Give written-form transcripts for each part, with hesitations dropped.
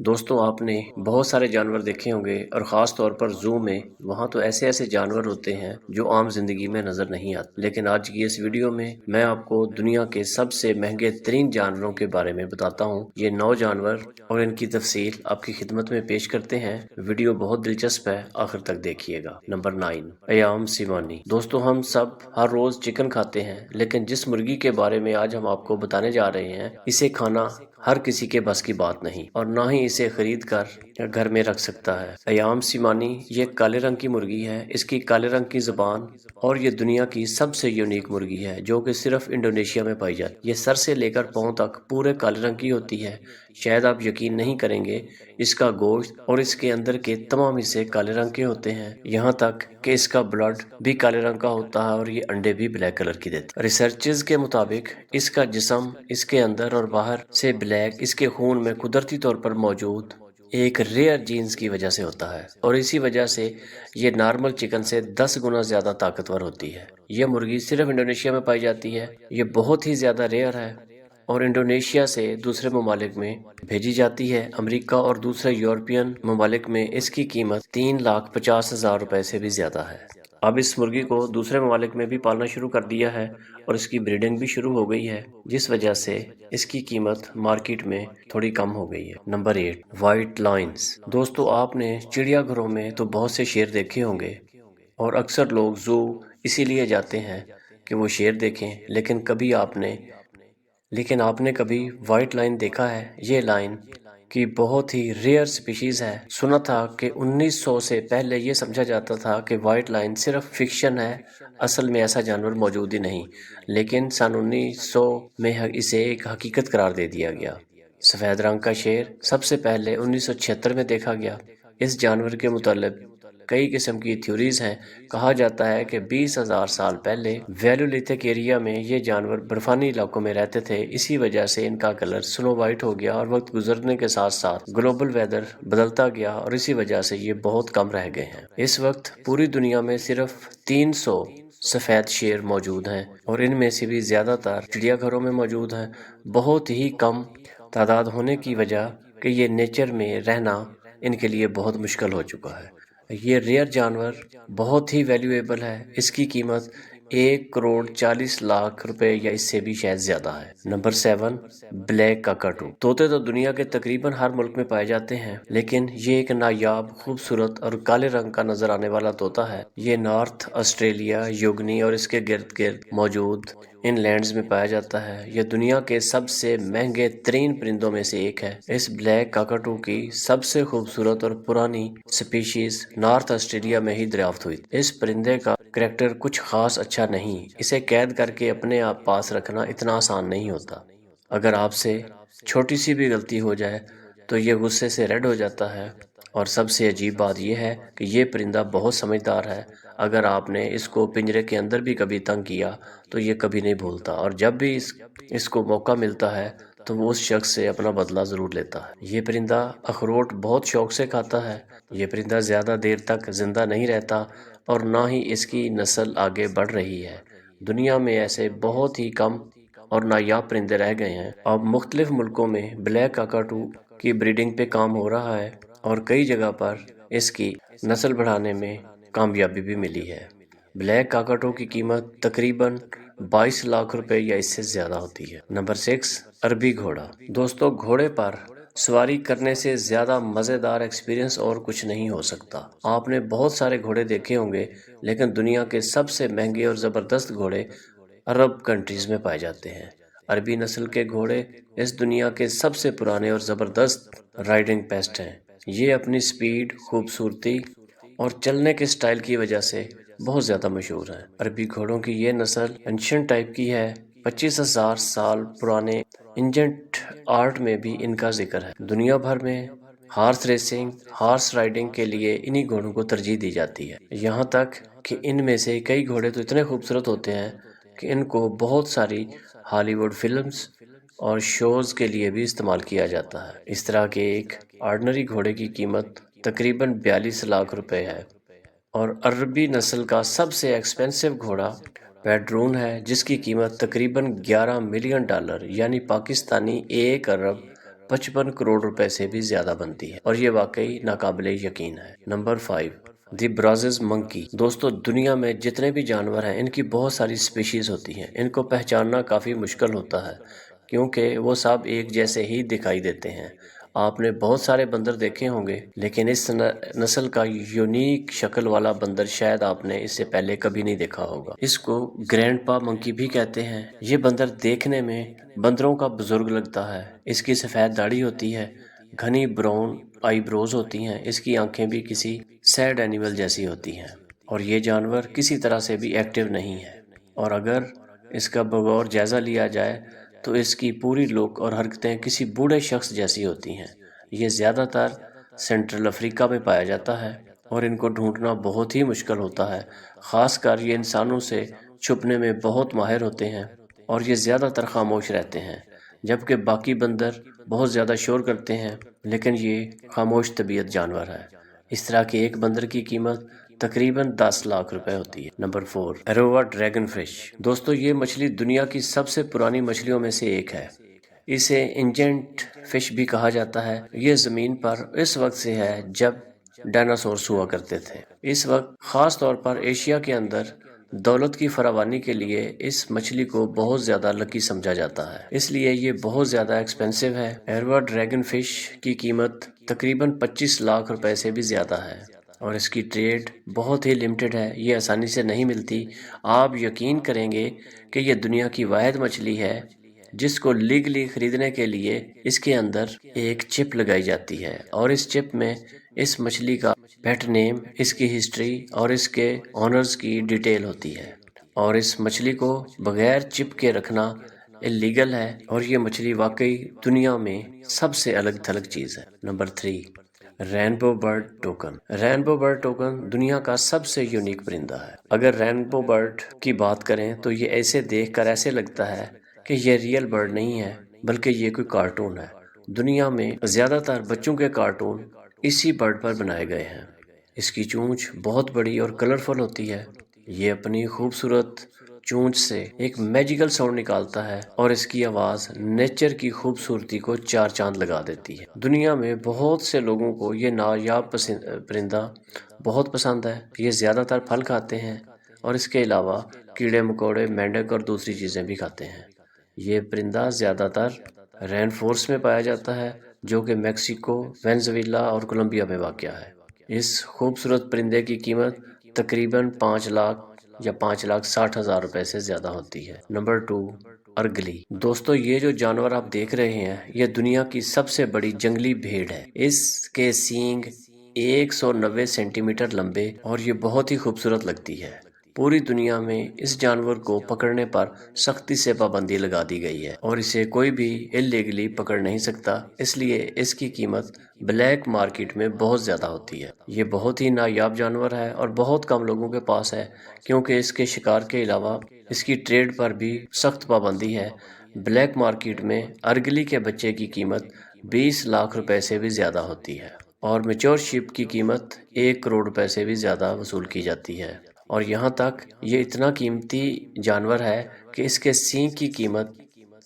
دوستوں آپ نے بہت سارے جانور دیکھے ہوں گے اور خاص طور پر زو میں وہاں تو ایسے ایسے جانور ہوتے ہیں جو عام زندگی میں نظر نہیں آتے، لیکن آج کی اس ویڈیو میں آپ کو دنیا کے سب سے مہنگے ترین جانوروں کے بارے میں بتاتا ہوں۔ یہ 9 جانور اور ان کی تفصیل آپ کی خدمت میں پیش کرتے ہیں۔ ویڈیو بہت دلچسپ ہے، آخر تک دیکھیے گا۔ نمبر 9، ایام سیمانی۔ دوستوں ہم سب ہر روز چکن کھاتے ہیں، لیکن جس مرغی کے بارے میں آج ہم آپ کو بتانے جا رہے ہیں اسے کھانا ہر کسی کے بس کی بات نہیں، اور نہ ہی اسے خرید کر گھر میں رکھ سکتا ہے۔ ایام سیمانی یہ کالے رنگ کی مرغی ہے۔ اس کی کالے رنگ کی زبان اور یہ دنیا کی سب سے یونیک مرغی ہے جو کہ صرف انڈونیشیا میں پائی جاتی ہے۔ یہ سر سے لے کر پاؤں تک پورے کالے رنگ کی ہوتی ہے۔ شاید آپ یقین نہیں کریں گے، اس کا گوشت اور اس کے اندر کے تمام حصے کالے رنگ کے ہوتے ہیں، یہاں تک کہ اس کا بلڈ بھی کالے رنگ کا ہوتا ہے اور یہ انڈے بھی بلیک کلر کی دیتے ہیں۔ ریسرچز کے مطابق اس کا جسم اس کے اندر اور باہر سے بلیک اس کے خون میں قدرتی طور پر موجود ایک ریئر جینز کی وجہ سے ہوتا ہے، اور اسی وجہ سے یہ نارمل چکن سے 10 گنا زیادہ طاقتور ہوتی ہے۔ یہ مرغی صرف انڈونیشیا میں پائی جاتی ہے۔ یہ بہت ہی زیادہ ریئر ہے اور انڈونیشیا سے دوسرے ممالک میں بھیجی جاتی ہے۔ امریکہ اور دوسرے یورپین ممالک میں اس کی قیمت 3,50,000 روپے سے بھی زیادہ ہے۔ اب اس مرغی کو دوسرے ممالک میں بھی پالنا شروع کر دیا ہے اور اس کی بریڈنگ بھی شروع ہو گئی ہے، جس وجہ سے اس کی قیمت مارکیٹ میں تھوڑی کم ہو گئی ہے۔ Number 8، white lines. دوستو آپ نے چڑیا گھروں میں تو بہت سے شیر دیکھے ہوں گے، اور اکثر لوگ زو اسی لیے جاتے ہیں کہ وہ شیر دیکھیں، لیکن آپ نے کبھی وائٹ لائن دیکھا ہے؟ یہ لائن کی بہت ہی ریئر سپیشیز ہے۔ سنا تھا کہ 1900 سے پہلے یہ سمجھا جاتا تھا کہ وائٹ لائن صرف فکشن ہے، اصل میں ایسا جانور موجود ہی نہیں، لیکن سن 1900 میں اسے ایک حقیقت قرار دے دیا گیا۔ سفید رنگ کا شیر سب سے پہلے 1976 میں دیکھا گیا۔ اس جانور کے متعلق کئی قسم کی تھیوریز ہیں۔ کہا جاتا ہے کہ 20,000 سال پہلے ویلولیتھک ایریا میں یہ جانور برفانی علاقوں میں رہتے تھے، اسی وجہ سے ان کا کلر سنو وائٹ ہو گیا، اور وقت گزرنے کے ساتھ ساتھ گلوبل ویدر بدلتا گیا اور اسی وجہ سے یہ بہت کم رہ گئے ہیں۔ اس وقت پوری دنیا میں صرف 300 سفید شیر موجود ہیں، اور ان میں سے بھی زیادہ تر چڑیا گھروں میں موجود ہیں۔ بہت ہی کم تعداد ہونے کی وجہ کہ یہ نیچر میں رہنا ان کے لیے بہت مشکل ہو چکا ہے۔ یہ ریئر جانور بہت ہی ویلیویبل ہے۔ اس کی قیمت 1,40,00,000 روپے یا اس سے بھی شاید زیادہ ہے۔ Number 7، black cockatoo. طوطے تو دنیا کے تقریباً ہر ملک میں پائے جاتے ہیں، لیکن یہ ایک نایاب، خوبصورت اور کالے رنگ کا نظر آنے والا طوطا ہے۔ یہ نارتھ آسٹریلیا، یوگنی اور اس کے گرد گرد موجود ان لینڈز میں پایا جاتا ہے۔ یہ دنیا کے سب سے مہنگے ترین پرندوں میں سے ایک ہے۔ اس بلیک کاکاٹو کی سب سے خوبصورت اور پرانی سپیشیز نارتھ آسٹریلیا میں ہی دریافت ہوئی۔ اس پرندے کا کریکٹر کچھ خاص اچھا نہیں۔ اسے قید کر کے اپنے آپ پاس رکھنا اتنا آسان نہیں ہوتا۔ اگر آپ سے چھوٹی سی بھی غلطی ہو جائے تو یہ غصے سے ریڈ ہو جاتا ہے، اور سب سے عجیب بات یہ ہے کہ یہ پرندہ بہت سمجھدار ہے۔ اگر آپ نے اس کو پنجرے کے اندر بھی کبھی تنگ کیا تو یہ کبھی نہیں بھولتا، اور جب بھی اس کو موقع ملتا ہے تو وہ اس شخص سے اپنا بدلہ ضرور لیتا ہے۔ یہ پرندہ اخروٹ بہت شوق سے کھاتا ہے۔ یہ پرندہ زیادہ دیر تک زندہ نہیں رہتا، اور نہ ہی اس کی نسل آگے بڑھ رہی ہے۔ دنیا میں ایسے بہت ہی کم اور نایاب پرندے رہ گئے ہیں۔ اب مختلف ملکوں میں بلیک کاکاٹو کی بریڈنگ پہ کام ہو رہا ہے، اور کئی جگہ پر اس کی نسل بڑھانے میں کامیابی بھی ملی ہے۔ بلیک کاکاٹو کی قیمت تقریباً 22 لاکھ روپے یا اس سے زیادہ ہوتی ہے۔ نمبر 6، عربی گھوڑا۔ دوستو گھوڑے پر سواری کرنے سے زیادہ مزیدار ایکسپیرینس اور کچھ نہیں ہو سکتا۔ آپ نے بہت سارے گھوڑے دیکھے ہوں گے، لیکن دنیا کے سب سے مہنگے اور زبردست گھوڑے عرب کنٹریز میں پائے جاتے ہیں۔ عربی نسل کے گھوڑے اس دنیا کے سب سے پرانے اور زبردست رائڈنگ پیسٹ ہیں۔ یہ اپنی سپیڈ، خوبصورتی اور چلنے کے سٹائل کی وجہ سے بہت زیادہ مشہور ہیں۔ عربی گھوڑوں کی یہ نسل انشنٹ ٹائپ کی ہے۔ 25,000 سال پرانے اینجنٹ آرٹ میں بھی ان کا ذکر ہے۔ دنیا بھر میں ہارس ریسنگ، ہارس رائڈنگ کے لیے انہی گھوڑوں کو ترجیح دی جاتی ہے۔ یہاں تک کہ ان میں سے کئی گھوڑے تو اتنے خوبصورت ہوتے ہیں کہ ان کو بہت ساری ہالی ووڈ فلمز اور شوز کے لیے بھی استعمال کیا جاتا ہے۔ اس طرح کے ایک آرڈنری گھوڑے کی قیمت تقریباً 42 لاکھ روپے ہے۔ اور عربی نسل کا سب سے ایکسپینسو گھوڑا پیڈرون ہے، جس کی قیمت تقریباً $11 ملین یعنی پاکستانی 1 ارب 55 کروڑ روپے سے بھی زیادہ بنتی ہے اور یہ واقعی ناقابل یقین ہے۔ نمبر 5، دی برازز منکی۔ دوستو دنیا میں جتنے بھی جانور ہیں ان کی بہت ساری سپیشیز ہوتی ہیں، ان کو پہچاننا کافی مشکل ہوتا ہے کیونکہ وہ سب ایک جیسے ہی دکھائی دیتے ہیں۔ آپ نے بہت سارے بندر دیکھے ہوں گے لیکن اس نسل کا یونیک شکل والا بندر شاید آپ نے اس سے پہلے کبھی نہیں دیکھا ہوگا۔ اس کو گرینڈ پا منکی بھی کہتے ہیں۔ یہ بندر دیکھنے میں بندروں کا بزرگ لگتا ہے۔ اس کی سفید داڑھی ہوتی ہے، گھنی براؤن آئی بروز ہوتی ہیں، اس کی آنکھیں بھی کسی سیڈ اینیمل جیسی ہوتی ہیں اور یہ جانور کسی طرح سے بھی ایکٹیو نہیں ہے، اور اگر اس کا بغور جائزہ لیا جائے تو اس کی پوری لک اور حرکتیں کسی بوڑھے شخص جیسی ہوتی ہیں۔ یہ زیادہ تر سینٹرل افریقہ میں پایا جاتا ہے اور ان کو ڈھونڈنا بہت ہی مشکل ہوتا ہے، خاص کر یہ انسانوں سے چھپنے میں بہت ماہر ہوتے ہیں اور یہ زیادہ تر خاموش رہتے ہیں، جبکہ باقی بندر بہت زیادہ شور کرتے ہیں لیکن یہ خاموش طبیعت جانور ہے۔ اس طرح کے ایک بندر کی قیمت تقریباً 10 لاکھ روپے ہوتی ہے۔ Number 4، arowana dragon fish. دوستو یہ مچھلی دنیا کی سب سے پرانی مچھلیوں میں سے ایک ہے۔ اسے انجنٹ فش بھی کہا جاتا ہے۔ یہ زمین پر اس وقت سے ہے جب ڈائناسورس ہوا کرتے تھے۔ اس وقت خاص طور پر ایشیا کے اندر دولت کی فراوانی کے لیے اس مچھلی کو بہت زیادہ لکی سمجھا جاتا ہے، اس لیے یہ بہت زیادہ ایکسپینسو ہے۔ ایروا ڈریگن فش کی قیمت تقریباً 25 لاکھ روپے سے بھی زیادہ ہے اور اس کی ٹریڈ بہت ہی لمیٹڈ ہے، یہ آسانی سے نہیں ملتی۔ آپ یقین کریں گے کہ یہ دنیا کی واحد مچھلی ہے جس کو لیگلی خریدنے کے لیے اس کے اندر ایک چپ لگائی جاتی ہے اور اس چپ میں اس مچھلی کا پیٹ نیم، اس کی ہسٹری اور اس کے آنرز کی ڈیٹیل ہوتی ہے، اور اس مچھلی کو بغیر چپ کے رکھنا اللیگل ہے اور یہ مچھلی واقعی دنیا میں سب سے الگ تھلگ چیز ہے۔ Number 3، Rainbow bird token. Rainbow bird token دنیا کا سب سے یونیک پرندہ ہے۔ اگر رینبو برڈ کی بات کریں تو یہ ایسے دیکھ کر ایسے لگتا ہے کہ یہ ریئل برڈ نہیں ہے بلکہ یہ کوئی کارٹون ہے۔ دنیا میں زیادہ تر بچوں کے کارٹون اسی برڈ پر بنائے گئے ہیں۔ اس کی چونچ بہت بڑی اور کلرفل ہوتی ہے۔ یہ اپنی خوبصورت چونچ سے ایک میجیکل ساؤنڈ نکالتا ہے اور اس کی آواز نیچر کی خوبصورتی کو چار چاند لگا دیتی ہے۔ دنیا میں بہت سے لوگوں کو یہ نایاب پرندہ بہت پسند ہے۔ یہ زیادہ تر پھل کھاتے ہیں اور اس کے علاوہ کیڑے مکوڑے، مینڈک اور دوسری چیزیں بھی کھاتے ہیں۔ یہ پرندہ زیادہ تر رین فورسٹ میں پایا جاتا ہے جو کہ میکسیکو، وینزویلا اور کولمبیا میں واقع ہے۔ اس خوبصورت پرندے کی قیمت تقریباً 5 لاکھ یا 5,60,000 روپے سے زیادہ ہوتی ہے۔ نمبر 2، ارگلی۔ دوستو یہ جو جانور آپ دیکھ رہے ہیں یہ دنیا کی سب سے بڑی جنگلی بھیڑ ہے۔ اس کے سینگ 190 سینٹی میٹر لمبے اور یہ بہت ہی خوبصورت لگتی ہے۔ پوری دنیا میں اس جانور کو پکڑنے پر سختی سے پابندی لگا دی گئی ہے اور اسے کوئی بھی اللیگلی پکڑ نہیں سکتا، اس لیے اس کی قیمت بلیک مارکیٹ میں بہت زیادہ ہوتی ہے۔ یہ بہت ہی نایاب جانور ہے اور بہت کم لوگوں کے پاس ہے کیونکہ اس کے شکار کے علاوہ اس کی ٹریڈ پر بھی سخت پابندی ہے۔ بلیک مارکیٹ میں ارگلی کے بچے کی قیمت 20 لاکھ روپے سے بھی زیادہ ہوتی ہے اور میچور شپ کی قیمت 1 کروڑ روپے سے بھی زیادہ وصول کی جاتی ہے، اور یہاں تک یہ اتنا قیمتی جانور ہے کہ اس کے سینگ کی قیمت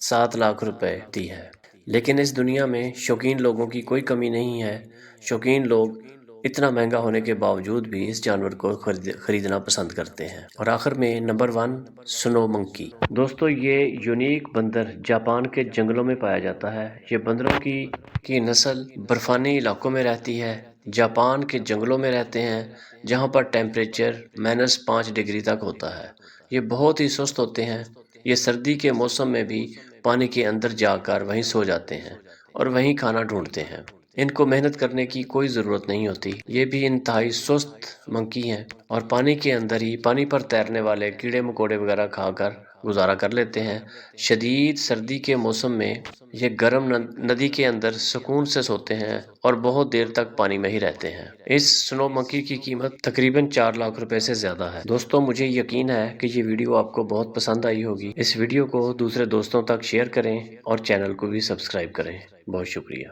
7 لاکھ روپے ہوتی ہے۔ لیکن اس دنیا میں شوقین لوگوں کی کوئی کمی نہیں ہے۔ شوقین لوگ اتنا مہنگا ہونے کے باوجود بھی اس جانور کو خریدنا پسند کرتے ہیں۔ اور آخر میں نمبر 1، سنو منکی۔ دوستو یہ یونیک بندر جاپان کے جنگلوں میں پایا جاتا ہے۔ یہ بندروں کی نسل برفانی علاقوں میں رہتی ہے، جاپان کے جنگلوں میں رہتے ہیں جہاں پر ٹیمپریچر -5 ڈگری تک ہوتا ہے۔ یہ بہت ہی سست ہوتے ہیں۔ یہ سردی کے موسم میں بھی پانی کے اندر جا کر وہیں سو جاتے ہیں اور وہیں کھانا ڈھونڈتے ہیں۔ ان کو محنت کرنے کی کوئی ضرورت نہیں ہوتی۔ یہ بھی انتہائی سست منکی ہیں اور پانی کے اندر ہی پانی پر تیرنے والے کیڑے مکوڑے وغیرہ کھا کر گزارا کر لیتے ہیں۔ شدید سردی کے موسم میں یہ گرم ندی کے اندر سکون سے سوتے ہیں اور بہت دیر تک پانی میں ہی رہتے ہیں۔ اس سنو منکی کی قیمت تقریباً 4 لاکھ روپے سے زیادہ ہے۔ دوستوں مجھے یقین ہے کہ یہ ویڈیو آپ کو بہت پسند آئی ہوگی۔ اس ویڈیو کو دوسرے دوستوں تک شیئر کریں اور چینل کو بھی سبسکرائب کریں۔ بہت شکریہ۔